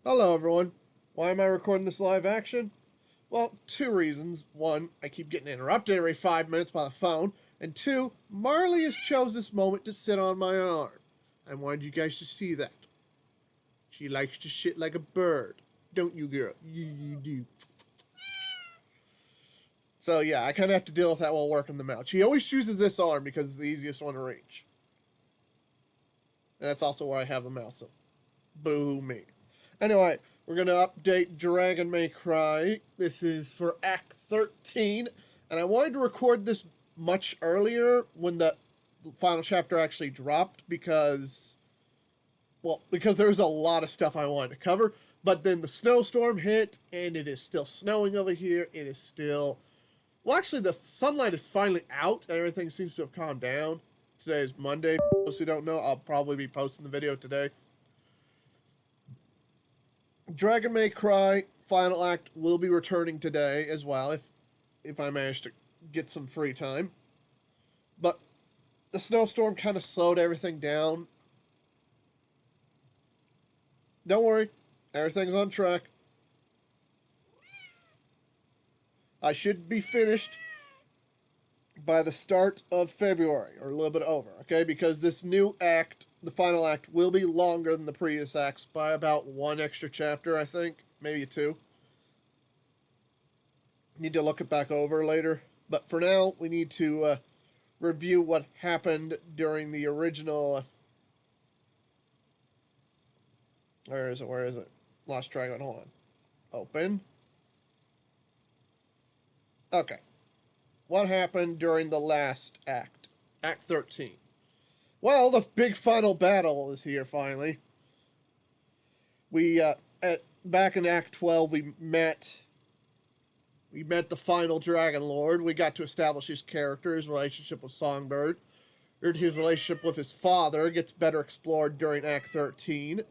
Hello, everyone. Why am I recording this live action? Well, two reasons. One, I keep getting interrupted every 5 minutes by the phone. And two, Marley has chose this moment to sit on my arm. I wanted you guys to see that. She likes to shit like a bird. Don't you, girl? You do. So, yeah, I kind of have to deal with that while working the mouth. She always chooses this arm because it's the easiest one to reach. And that's also where I have the mouse, so boo me. Anyway, we're going to update Dragon May Cry. This is for Act 13. And I wanted to record this much earlier when the final chapter actually dropped because, well, because there was a lot of stuff I wanted to cover. But then the snowstorm hit, and it is still snowing over here. It is still... Well, actually, the sunlight is finally out, and everything seems to have calmed down. Today is Monday. For those who don't know, I'll probably be posting the video today. Dragon May Cry Final Act will be returning today as well if I manage to get some free time. But the snowstorm kind of slowed everything down. Don't worry, everything's on track. I should be finished by the start of February, or a little bit over, okay? Because this new act, the final act, will be longer than the previous acts by about one extra chapter, I think. Maybe two. Need to look it back over later. But for now, we need to review what happened during the original. Where is it? Where is it? Lost track of it. Hold on. Open. Okay. What happened during the last act? Act 13. Well, the big final battle is here finally. We back in Act 12 we met the final Dragon Lord. We got to establish his character, his relationship with Songbird. His relationship with his father gets better explored during Act 13.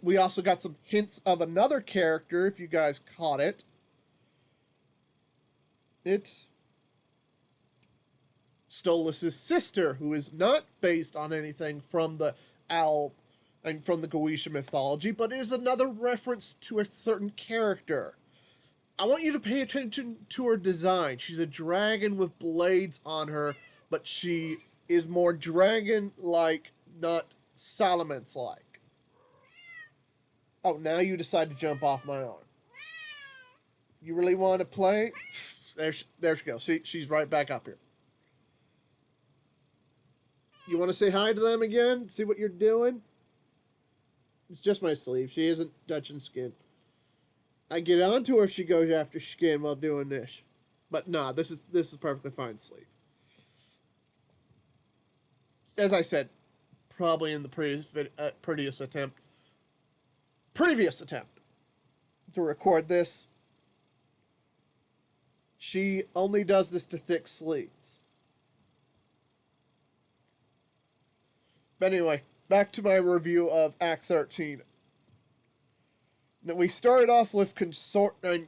We also got some hints of another character, if you guys caught it. It's Stolas' sister, who is not based on anything from the Owl and from the Goetia mythology, but is another reference to a certain character. I want you to pay attention to her design. She's a dragon with blades on her, but she is more dragon-like, not salamence-like. Oh, now you decide to jump off my arm. You really want to play? There she goes. She's right back up here. You want to say hi to them again? See what you're doing? It's just my sleeve. She isn't touching skin. I get onto her if she goes after skin while doing this. But nah, this is perfectly fine sleeve. As I said, probably in the previous attempt to record this, she only does this to thick sleeves. But anyway, back to my review of Act 13. Now, we started off with Contorted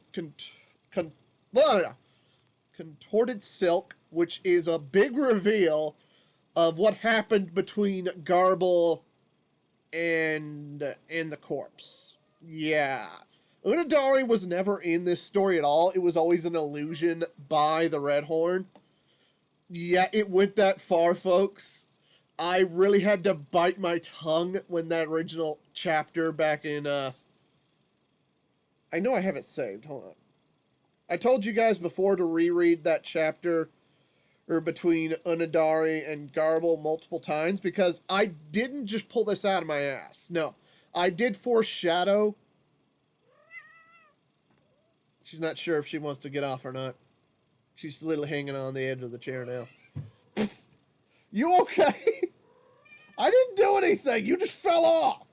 Silk, which is a big reveal of what happened between Garble and the corpse. Yeah. Unadari was never in this story at all. It was always an illusion by the Red Horn. Yeah, it went that far, folks. I really had to bite my tongue when that original chapter back in, I know I have it saved. Hold on. I told you guys before to reread that chapter or between Unadari and Garble multiple times because I didn't just pull this out of my ass. No. I did foreshadow. She's not sure if she wants to get off or not. She's literally hanging on the edge of the chair now. You okay? I didn't do anything. You just fell off.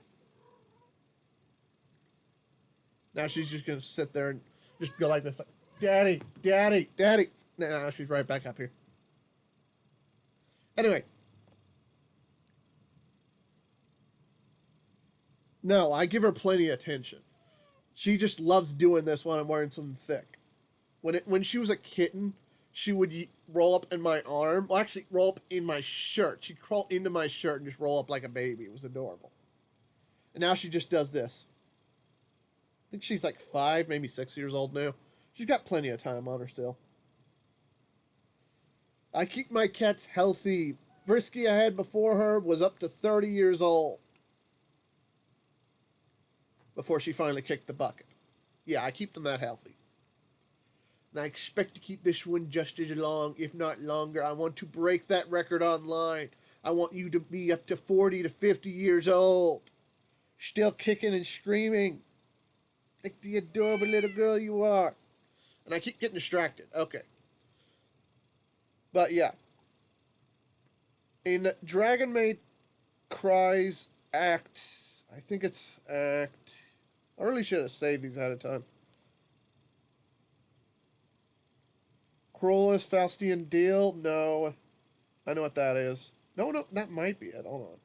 Now she's just going to sit there and just go like this. Like, Daddy, Daddy, Daddy. Now she's right back up here. Anyway. No, I give her plenty of attention. She just loves doing this when I'm wearing something thick. When she was a kitten, she would roll up in my arm. Well, actually, roll up in my shirt. She'd crawl into my shirt and just roll up like a baby. It was adorable. And now she just does this. I think she's like 5, maybe 6 years old now. She's got plenty of time on her still. I keep my cats healthy. Frisky I had before her was up to 30 years old before she finally kicked the bucket. Yeah, I keep them that healthy. And I expect to keep this one just as long, if not longer. I want to break that record online. I want you to be up to 40 to 50 years old. Still kicking and screaming. Like the adorable little girl you are. And I keep getting distracted. Okay. But yeah. In Dragon Maid Cries Act, I think it's Act. I really should have saved these ahead of time. Cruelest Faustian Deal? No. I know what that is. No, that might be it. Hold on.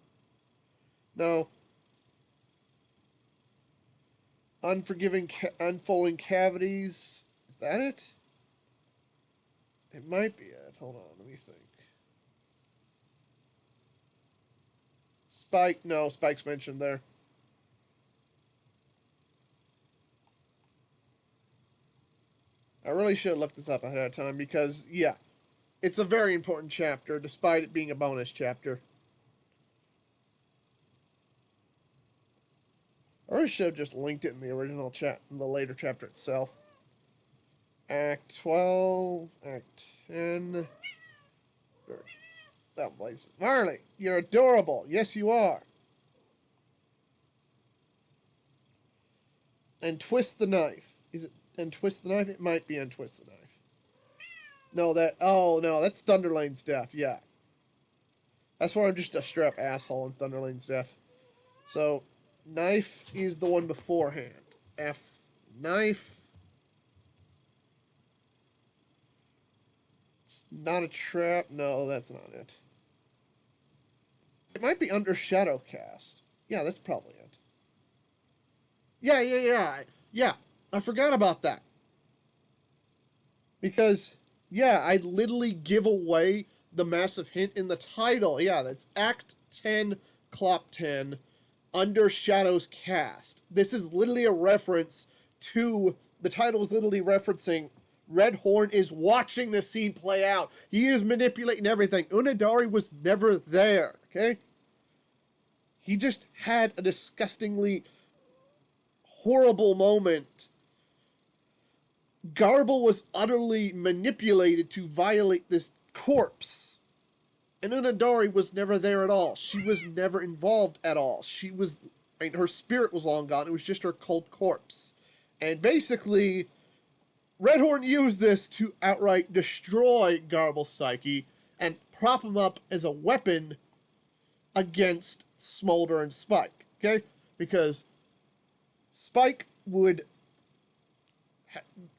No. Unfolding Cavities. Is that it? It might be it. Hold on, let me think. Spike? No, Spike's mentioned there. I really should have looked this up ahead of time because, yeah, it's a very important chapter, despite it being a bonus chapter. I really should have just linked it in the original chat, in the later chapter itself. Act 12, Act 10. That place. Marley, you're adorable. Yes, you are. And Twist the Knife. Is it and Twist the Knife? It might be and Twist the Knife. No, that's Thunderlane's death. Yeah. That's why I'm just a straight up asshole in Thunderlane's death. So, Knife is the one beforehand. F. Knife. It's not a trap. No, that's not it. It might be under Shadowcast. Yeah, that's probably it. Yeah, I forgot about that. Because, yeah, I literally give away the massive hint in the title. Yeah, that's Act 10, Clop 10, Under Shadows Cast. This is literally a reference to, the title is literally referencing Red Horn is watching the scene play out. He is manipulating everything. Unadari was never there, okay? He just had a disgustingly horrible moment. Garble was utterly manipulated to violate this corpse. And Unadari was never there at all. She was never involved at all. Her spirit was long gone. It was just her cold corpse. And basically, Redhorn used this to outright destroy Garble's psyche and prop him up as a weapon against Smolder and Spike. Okay? Because Spike would...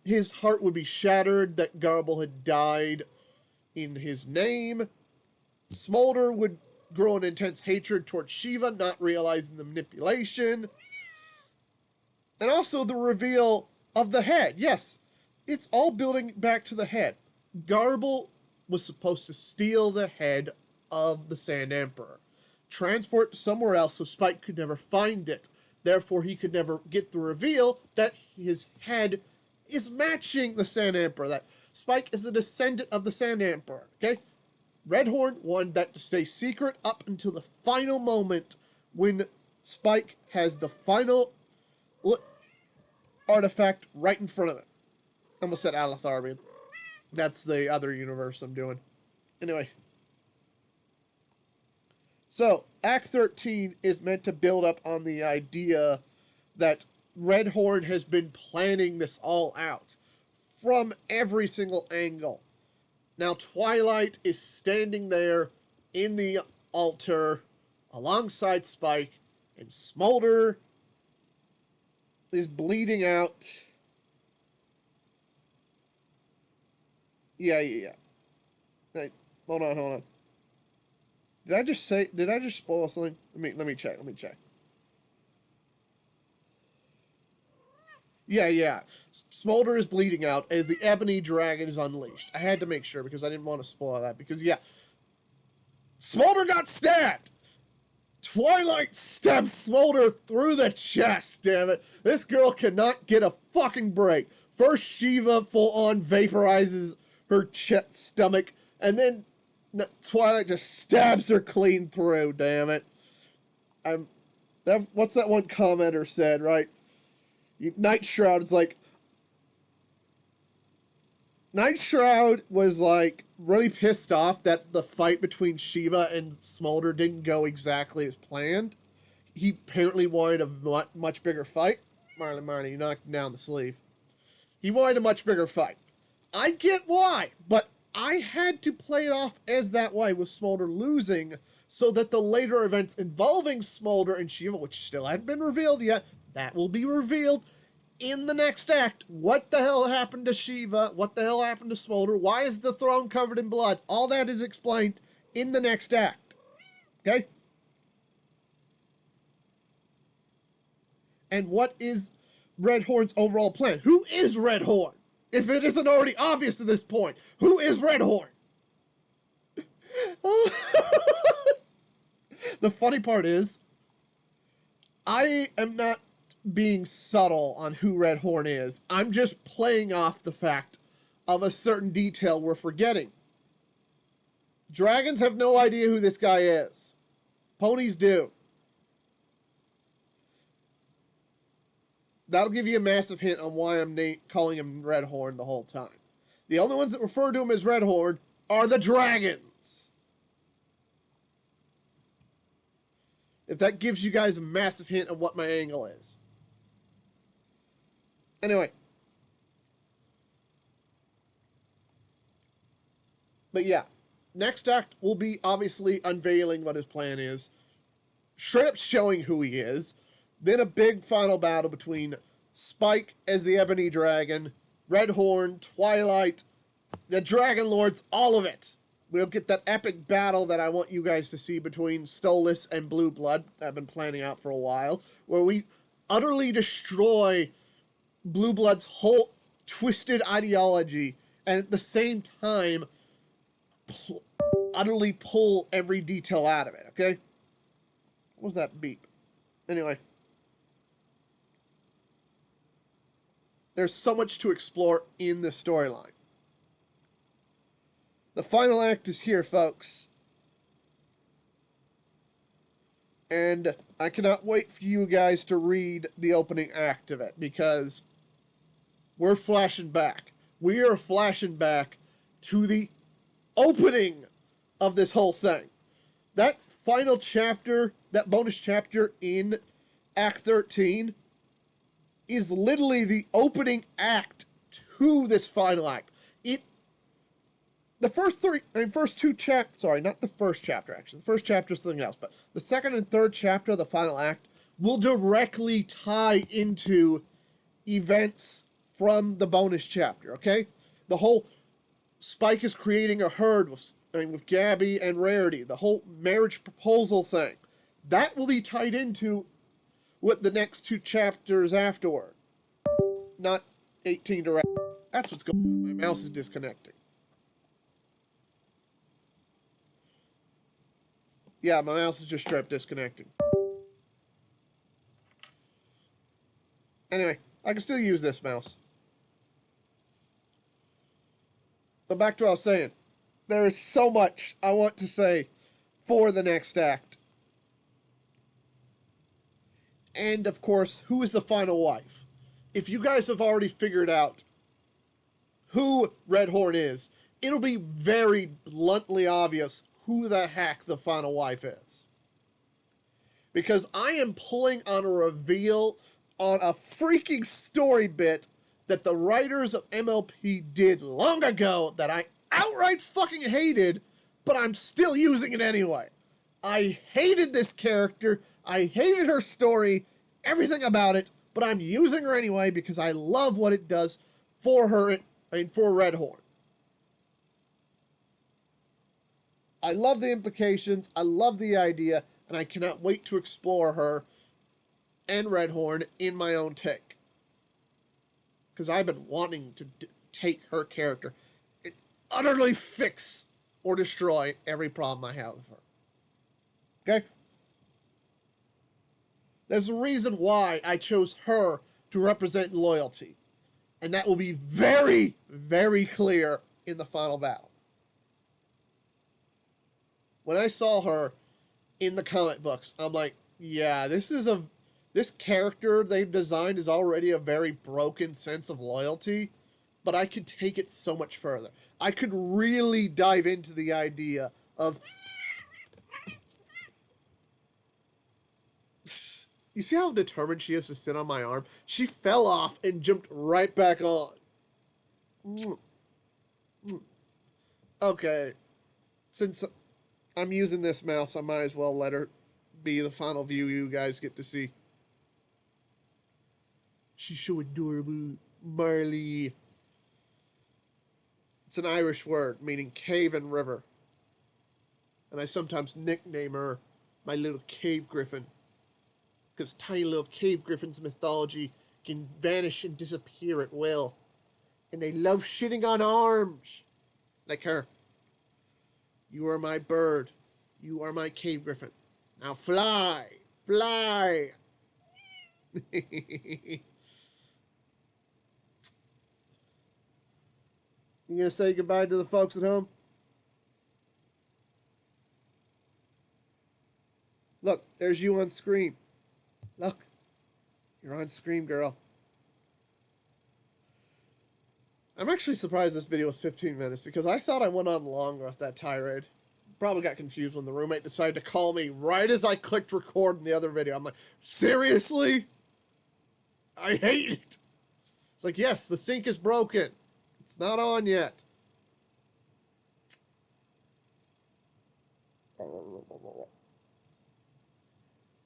his heart would be shattered that Garble had died in his name. Smolder would grow an intense hatred towards Shiva, not realizing the manipulation. And also the reveal of the head. Yes, it's all building back to the head. Garble was supposed to steal the head of the Sand Emperor, transport it somewhere else so Spike could never find it. Therefore, he could never get the reveal that his head is matching the Sand Emperor, that Spike is a descendant of the Sand Emperor, okay? Redhorn wanted that to stay secret up until the final moment when Spike has the final artifact right in front of it. I almost said Alatharbian. That's the other universe I'm doing. Anyway. So, Act 13 is meant to build up on the idea that Redhorn has been planning this all out from every single angle. Now, Twilight is standing there in the altar alongside Spike, and Smolder is bleeding out. Yeah. Hey, hold on. Did I just spoil something? Let me check. Yeah. Smolder is bleeding out as the Ebony Dragon is unleashed. I had to make sure because I didn't want to spoil that. Because, yeah. Smolder got stabbed! Twilight stabs Smolder through the chest, damn it. This girl cannot get a fucking break. First, Shiva full-on vaporizes her stomach, and then Twilight just stabs her clean through, damn it. What's that one commenter said, right? Night Shroud is like... Night Shroud was, like, really pissed off that the fight between Shiva and Smolder didn't go exactly as planned. He apparently wanted a much bigger fight. Marley, you knocked down the sleeve. He wanted a much bigger fight. I get why, but I had to play it off as that way with Smolder losing so that the later events involving Smolder and Shiva, which still hadn't been revealed yet, that will be revealed in the next act. What the hell happened to Shiva? What the hell happened to Smolder? Why is the throne covered in blood? All that is explained in the next act. Okay? And what is Redhorn's overall plan? Who is Redhorn? If it isn't already obvious at this point, who is Redhorn? The funny part is, I am not being subtle on who Redhorn is. I'm just playing off the fact of a certain detail we're forgetting. Dragons have no idea who this guy is. Ponies do. That'll give you a massive hint on why I'm calling him Redhorn the whole time. The only ones that refer to him as Redhorn are the dragons. If that gives you guys a massive hint of what my angle is. Anyway. But yeah. Next act will be obviously unveiling what his plan is. Straight up showing who he is. Then a big final battle between Spike as the Ebony Dragon, Redhorn, Twilight, the Dragon Lords, all of it. We'll get that epic battle that I want you guys to see between Stolas and Blue Blood that I've been planning out for a while, where we utterly destroy Blue Blood's whole twisted ideology and at the same time utterly pull every detail out of it, okay? What was that beep? Anyway. There's so much to explore in this storyline. The final act is here, folks. And I cannot wait for you guys to read the opening act of it, because we're flashing back. We are flashing back to the opening of this whole thing. That final chapter, that bonus chapter in Act 13, is literally the opening act to this final act. The first two chapters, sorry, not the first chapter, actually. The first chapter is something else, but the second and third chapter of the final act will directly tie into events from the bonus chapter, okay? The whole Spike is creating a herd with Gabby and Rarity, the whole marriage proposal thing, that will be tied into what the next two chapters afterward. Not 18 direct. That's what's going on. My mouse is disconnecting. Yeah, my mouse is just straight disconnecting. Anyway, I can still use this mouse. But back to what I was saying. There is so much I want to say for the next act. And, of course, who is the final wife? If you guys have already figured out who Redhorn is, it'll be very bluntly obvious who the heck the final wife is. Because I am pulling on a reveal on a freaking story bit that the writers of MLP did long ago that I outright fucking hated, but I'm still using it anyway. I hated this character, I hated her story, everything about it, but I'm using her anyway because I love what it does for her, for Redhorn. I love the implications, I love the idea, and I cannot wait to explore her and Redhorn in my own take. Because I've been wanting to take her character and utterly fix or destroy every problem I have with her. Okay? There's a reason why I chose her to represent loyalty. And that will be very, very clear in the final battle. When I saw her in the comic books, I'm like, yeah, this character they've designed is already a very broken sense of loyalty, but I could take it so much further. I could really dive into the idea of, you see how determined she is to sit on my arm? She fell off and jumped right back on. Okay, since I'm using this mouse, I might as well let her be the final view you guys get to see. She's so adorable. Marley. It's an Irish word meaning cave and river. And I sometimes nickname her my little cave griffin. Because tiny little cave griffins' mythology can vanish and disappear at will. And they love shitting on arms. Like her. You are my bird. You are my cave griffin. Now fly! Fly! You gonna say goodbye to the folks at home? Look, there's you on screen. Look, you're on screen, girl. I'm actually surprised this video was 15 minutes because I thought I went on longer with that tirade. Probably got confused when the roommate decided to call me right as I clicked record in the other video. I'm like, seriously? I hate it. It's like, yes, the sink is broken. It's not on yet.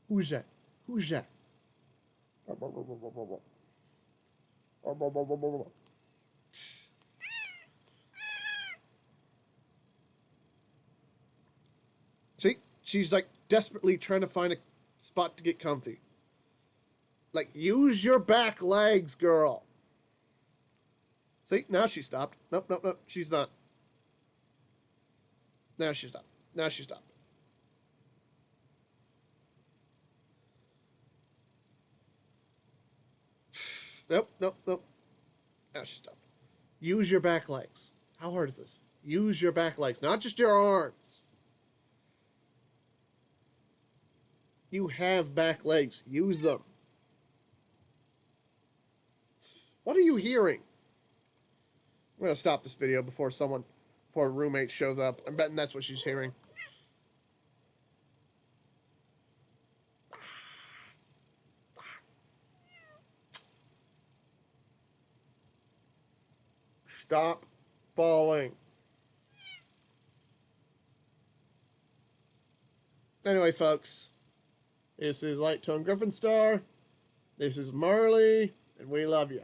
Who's that? Who's that? See? She's like desperately trying to find a spot to get comfy. Like, use your back legs, girl. See? Now she stopped. Nope, nope, nope. She's not. Now she stopped. Now she stopped. Nope, nope, nope. Now she stopped. Use your back legs. How hard is this? Use your back legs, not just your arms. You have back legs. Use them. What are you hearing? I'm going to stop this video before a roommate shows up. I'm betting that's what she's hearing. Stop falling. Anyway, folks, this is Light Tone Griffin Star. This is Marley, and we love you.